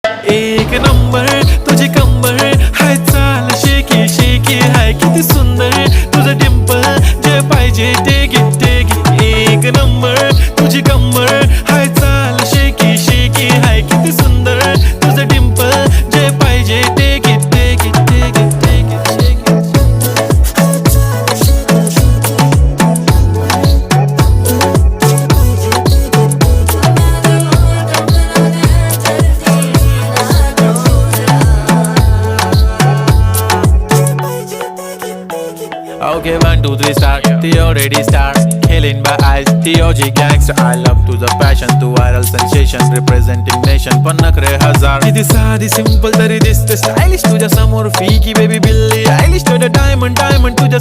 एक नंबर तुझी कंबर हाय, चाल शेकी शेकी हाय, किती सुंदर तुझं डिंपल, जे पाहिजे ते घे. एक नंबर तुझी कंबर हाय, चाल शेकी शेकी हाय, किती सुंदर तुझं डिंपल, जे पाहिजे ते घे. Okay, 1, 2, 3 start. The already start. Killing by eyes. The OG gangster. I love to the passion, to viral sensation, representing nation. पन्नकरे हजार. किती साधी simple तरी दिसते stylish तुझ्या समोर. फीकी baby बिल्ली. Stylish to the diamond तुझ्या